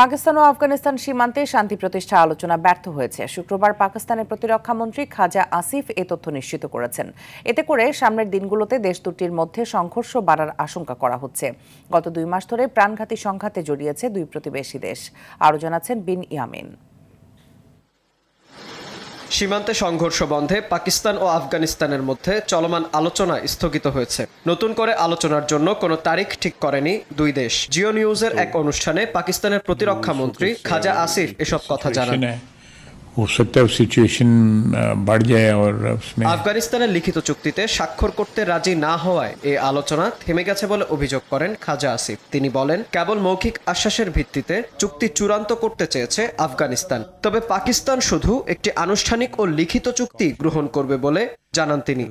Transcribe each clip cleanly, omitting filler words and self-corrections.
পাকিস্তান ও আফগানিস্তান সীমান্তে শান্তি প্রতিষ্ঠা আলোচনা ব্যর্থ হয়েছে। শুক্রবার পাকিস্তানের প্রতিরক্ষা মন্ত্রী খাজা আসিফ এ তথ্য নিশ্চিত করেছেন। এতে করে সামনের দিনগুলোতে দেশ দুটির মধ্যে সংঘর্ষ বাড়ার আশঙ্কা করা হচ্ছে। গত 2 মাস ধরে প্রাণঘাতী সংঘাতে জড়িয়েছে দুই প্রতিবেশী দেশ। আরও জানাচ্ছেন বিন ইয়ামিন। সীমান্তে সংঘর্ষ বন্ধে পাকিস্তান ও আফগানিস্তানের মধ্যে চলমান আলোচনা স্থগিত হয়েছে। নতুন করে আলোচনার জন্য কোনো তারিখ ঠিক করেনি দুই দেশ। জিও নিউজের এক অনুষ্ঠানে পাকিস্তানের প্রতিরক্ষা মন্ত্রী খাজা আসিফ এসব কথা জানান। আফগানিস্তানের লিখিত চুক্তিতে স্বাক্ষর করতে রাজি না হওয়ায় এই আলোচনা থেমে গেছে বলে অভিযোগ করেন খাজা আসিফ। তিনি বলেন, কেবল মৌখিক আশ্বাসের ভিত্তিতে চুক্তি চূড়ান্ত করতে চেয়েছে আফগানিস্তান, তবে পাকিস্তান শুধু একটি আনুষ্ঠানিক ও লিখিত চুক্তি গ্রহণ করবে বলে জানান তিনি।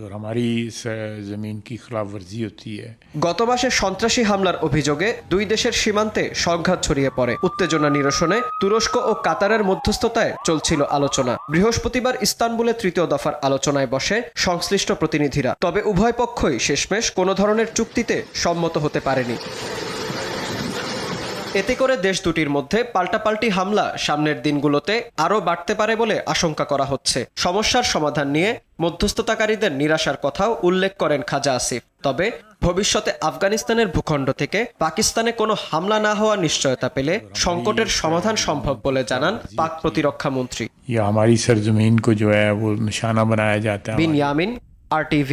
গত মাসে সন্ত্রাসী হামলার অভিযোগে দুই দেশের সীমান্তে সংঘাত ছড়িয়ে পড়ে। উত্তেজনা নিরসনে তুরস্ক ও কাতারের মধ্যস্থতায় চলছিল আলোচনা। বৃহস্পতিবার ইস্তানবুলে তৃতীয় দফার আলোচনায় বসে সংশ্লিষ্ট প্রতিনিধিরা। তবে উভয় পক্ষই শেষমেশ কোনো ধরনের চুক্তিতে সম্মত হতে পারেনি। এতে করে দেশ দুটির মধ্যে পাল্টাপাল্টি হামলা সামনের দিনগুলোতে আরও বাড়তে পারে বলে আশঙ্কা করা হচ্ছে। সমস্যার সমাধান নিয়ে মধ্যস্থতাকারীদের নিরাশার কথাও উল্লেখ করেন খাজা আসিফ। তবে ভবিষ্যতে আফগানিস্তানের ভূখণ্ড থেকে পাকিস্তানে কোনো হামলা না হওয়ার নিশ্চয়তা পেলে সংকটের সমাধান সম্ভব বলে জানান পাক প্রতিরক্ষা মন্ত্রী। বিন ইয়ামিন, RTV।